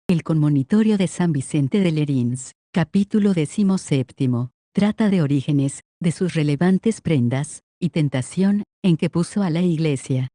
El Conmonitorio de San Vicente de Lerins, capítulo 17, trata de Orígenes, de sus relevantes prendas, y tentación, en que puso a la Iglesia.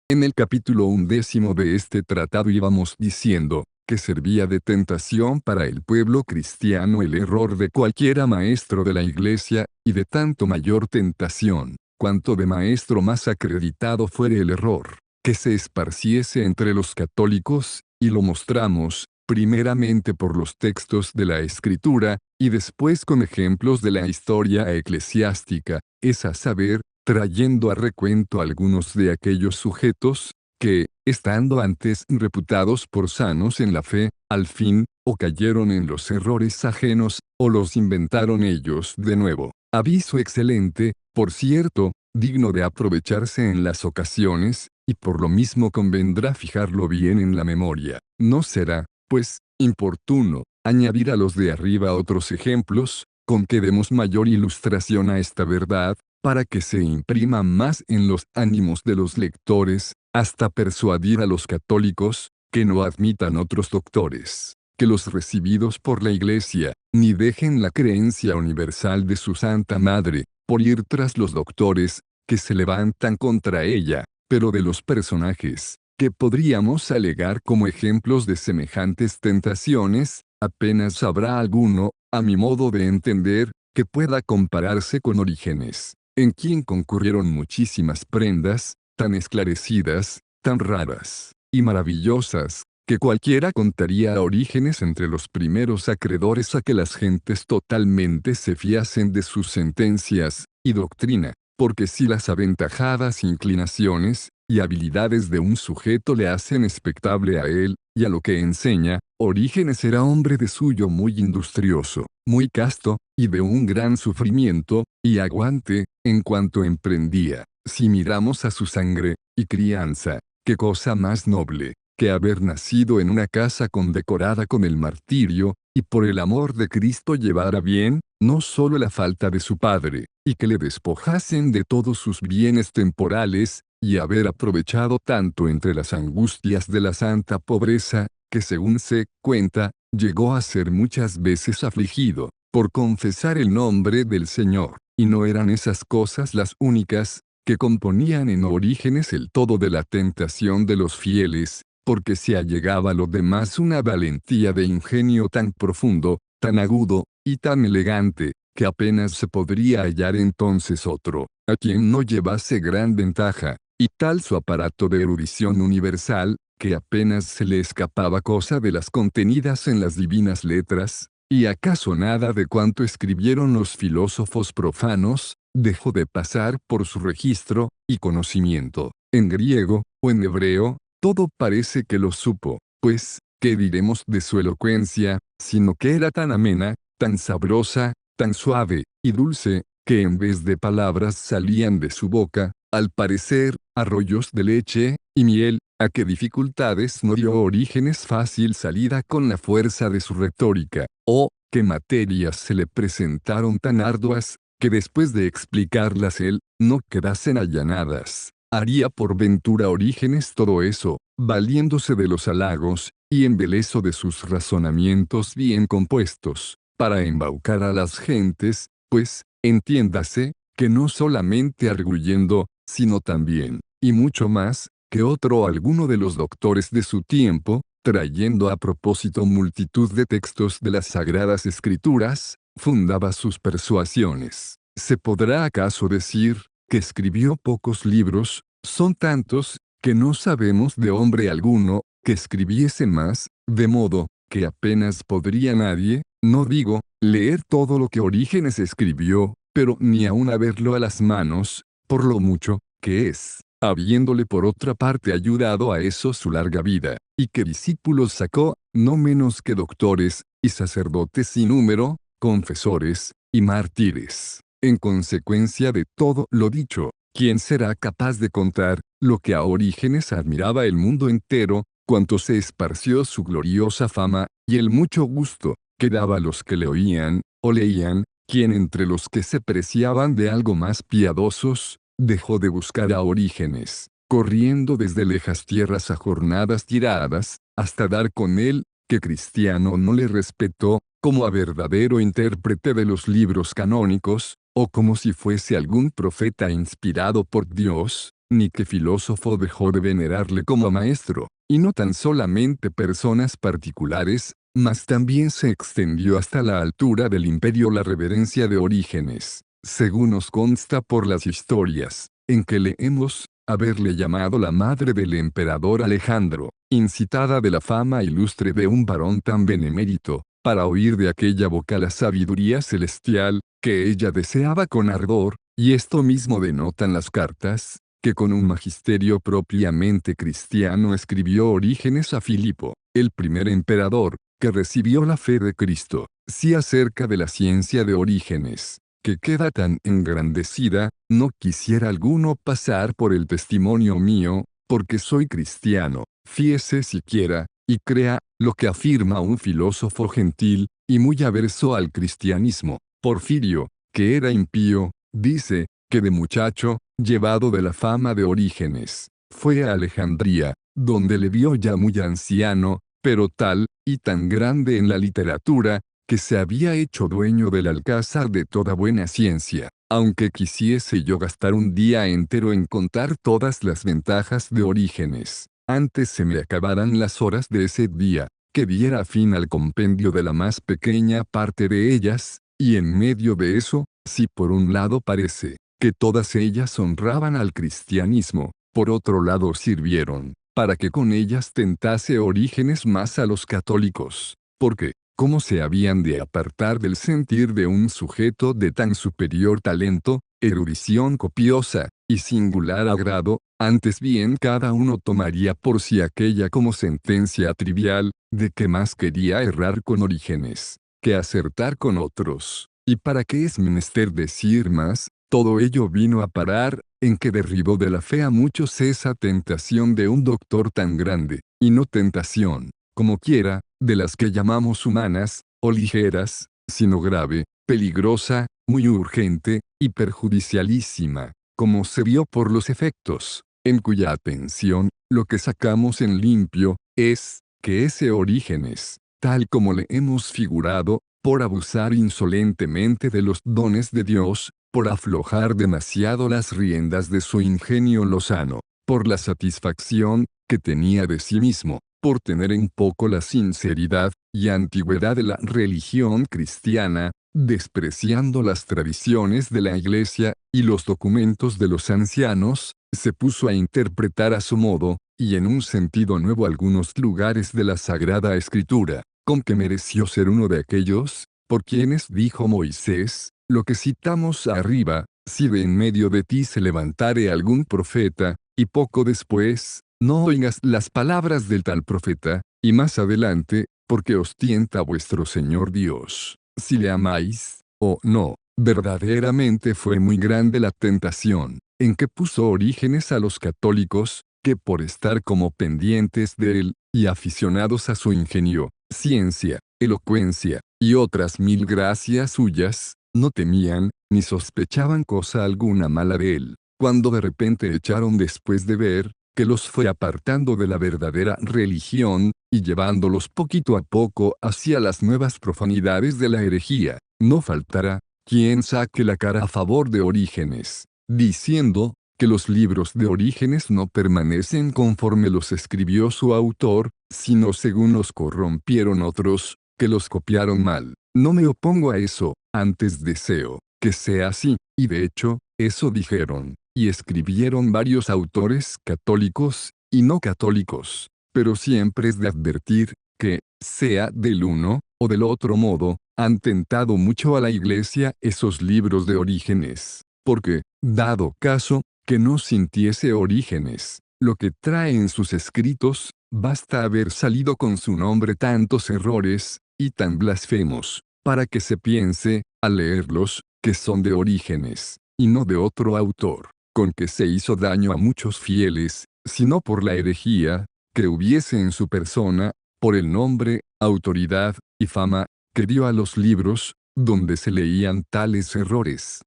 En el capítulo 11 de este tratado íbamos diciendo, que servía de tentación para el pueblo cristiano el error de cualquiera maestro de la Iglesia, y de tanto mayor tentación, cuanto de maestro más acreditado fuere el error, que se esparciese entre los católicos, y lo mostramos, primeramente por los textos de la Escritura, y después con ejemplos de la historia eclesiástica, es a saber, trayendo a recuento algunos de aquellos sujetos, que, estando antes reputados por sanos en la fe, al fin, o cayeron en los errores ajenos, o los inventaron ellos de nuevo. Aviso excelente, por cierto, digno de aprovecharse en las ocasiones, y por lo mismo convendrá fijarlo bien en la memoria. No será, pues, importuno, añadir a los de arriba otros ejemplos, con que demos mayor ilustración a esta verdad, para que se imprima más en los ánimos de los lectores, hasta persuadir a los católicos, que no admitan otros doctores, que los recibidos por la Iglesia, ni dejen la creencia universal de su Santa Madre, por ir tras los doctores, que se levantan contra ella, pero de los personajes, que podríamos alegar como ejemplos de semejantes tentaciones, apenas habrá alguno, a mi modo de entender, que pueda compararse con Orígenes, en quien concurrieron muchísimas prendas, tan esclarecidas, tan raras, y maravillosas, que cualquiera contaría a Orígenes entre los primeros acreedores a que las gentes totalmente se fiasen de sus sentencias, y doctrina, porque si las aventajadas inclinaciones, y habilidades de un sujeto le hacen expectable a él, y a lo que enseña, Orígenes era hombre de suyo muy industrioso, muy casto, y de un gran sufrimiento, y aguante, en cuanto emprendía. Si miramos a su sangre, y crianza, qué cosa más noble, que haber nacido en una casa condecorada con el martirio, y por el amor de Cristo llevar a bien, no solo la falta de su padre, y que le despojasen de todos sus bienes temporales, y haber aprovechado tanto entre las angustias de la santa pobreza, que según se cuenta, llegó a ser muchas veces afligido, por confesar el nombre del Señor, y no eran esas cosas las únicas, que componían en Orígenes el todo de la tentación de los fieles, porque se allegaba a lo demás una valentía de ingenio tan profundo, tan agudo, y tan elegante, que apenas se podría hallar entonces otro, a quien no llevase gran ventaja, y tal su aparato de erudición universal, que apenas se le escapaba cosa de las contenidas en las divinas letras, y acaso nada de cuanto escribieron los filósofos profanos, dejó de pasar por su registro, y conocimiento, en griego, o en hebreo, todo parece que lo supo, pues, ¿qué diremos de su elocuencia, sino que era tan amena, tan sabrosa, tan suave, y dulce, que en vez de palabras salían de su boca, al parecer, arroyos de leche, y miel, a qué dificultades no dio Orígenes fácil salida con la fuerza de su retórica, o, qué materias se le presentaron tan arduas, que después de explicarlas él, no quedasen allanadas. Haría por ventura Orígenes todo eso, valiéndose de los halagos, y embeleso de sus razonamientos bien compuestos, para embaucar a las gentes, pues, entiéndase, que no solamente arguyendo, sino también, y mucho más, que otro alguno de los doctores de su tiempo, trayendo a propósito multitud de textos de las Sagradas Escrituras, fundaba sus persuasiones. ¿Se podrá acaso decir, que escribió pocos libros? Son tantos, que no sabemos de hombre alguno, que escribiese más, de modo, que apenas podría nadie, no digo, leer todo lo que Orígenes escribió, pero ni aun haberlo a las manos, por lo mucho, que es, habiéndole por otra parte ayudado a eso su larga vida, y que discípulos sacó, no menos que doctores, y sacerdotes sin número, confesores, y mártires. En consecuencia de todo lo dicho, ¿quién será capaz de contar, lo que a Orígenes admiraba el mundo entero, cuanto se esparció su gloriosa fama, y el mucho gusto, que daba a los que le oían, o leían, quien entre los que se preciaban de algo más piadosos, dejó de buscar a Orígenes, corriendo desde lejas tierras a jornadas tiradas, hasta dar con él, que Cristiano no le respetó, como a verdadero intérprete de los libros canónicos, o como si fuese algún profeta inspirado por Dios, ni que filósofo dejó de venerarle como maestro, y no tan solamente personas particulares, mas también se extendió hasta la altura del imperio la reverencia de Orígenes, según nos consta por las historias, en que leemos, haberle llamado la madre del emperador Alejandro, incitada de la fama ilustre de un varón tan benemérito, para oír de aquella boca la sabiduría celestial, que ella deseaba con ardor, y esto mismo denotan las cartas, que con un magisterio propiamente cristiano escribió Orígenes a Filipo, el primer emperador, que recibió la fe de Cristo, sí acerca de la ciencia de Orígenes, que queda tan engrandecida, no quisiera alguno pasar por el testimonio mío, porque soy cristiano, fíese siquiera, y crea, lo que afirma un filósofo gentil, y muy averso al cristianismo, Porfirio, que era impío, dice, que de muchacho, llevado de la fama de Orígenes, fue a Alejandría, donde le vio ya muy anciano, pero tal, y tan grande en la literatura, que se había hecho dueño del alcázar de toda buena ciencia, aunque quisiese yo gastar un día entero en contar todas las ventajas de Orígenes, antes se me acabaran las horas de ese día, que diera fin al compendio de la más pequeña parte de ellas, y en medio de eso, si por un lado parece, que todas ellas honraban al cristianismo, por otro lado sirvieron, para que con ellas tentase Orígenes más a los católicos, porque, ¿cómo se habían de apartar del sentir de un sujeto de tan superior talento, erudición copiosa, y singular agrado? Antes bien cada uno tomaría por sí aquella como sentencia trivial, de que más quería errar con Orígenes, que acertar con otros. ¿Y para qué es menester decir más? Todo ello vino a parar, en que derribó de la fe a muchos esa tentación de un doctor tan grande, y no tentación, como quiera, de las que llamamos humanas, o ligeras, sino grave, peligrosa, muy urgente, y perjudicialísima, como se vio por los efectos, en cuya atención, lo que sacamos en limpio, es, que ese Orígenes, tal como le hemos figurado, por abusar insolentemente de los dones de Dios, por aflojar demasiado las riendas de su ingenio lozano, por la satisfacción que tenía de sí mismo, por tener en poco la sinceridad y antigüedad de la religión cristiana, despreciando las tradiciones de la Iglesia y los documentos de los ancianos, se puso a interpretar a su modo, y en un sentido nuevo algunos lugares de la Sagrada Escritura, con que mereció ser uno de aquellos, por quienes dijo Moisés, lo que citamos arriba, si de en medio de ti se levantare algún profeta, y poco después, no oigas las palabras del tal profeta, y más adelante, porque os tienta vuestro Señor Dios, si le amáis, o no. Verdaderamente fue muy grande la tentación, en que puso Orígenes a los católicos, que por estar como pendientes de él, y aficionados a su ingenio, ciencia, elocuencia, y otras mil gracias suyas, no temían, ni sospechaban cosa alguna mala de él, cuando de repente echaron después de ver, que los fue apartando de la verdadera religión, y llevándolos poquito a poco hacia las nuevas profanidades de la herejía, no faltará quien saque la cara a favor de Orígenes, diciendo, que los libros de Orígenes no permanecen conforme los escribió su autor, sino según los corrompieron otros, que los copiaron mal. No me opongo a eso, antes deseo, que sea así, y de hecho, eso dijeron, y escribieron varios autores católicos, y no católicos, pero siempre es de advertir, que, sea del uno, o del otro modo, han tentado mucho a la Iglesia esos libros de Orígenes, porque, dado caso, que no sintiese Orígenes, lo que trae en sus escritos, basta haber salido con su nombre tantos errores, y tan blasfemos, para que se piense, al leerlos, que son de Orígenes, y no de otro autor, con que se hizo daño a muchos fieles, sino por la herejía, que hubiese en su persona, por el nombre, autoridad, y fama, que dio a los libros, donde se leían tales errores.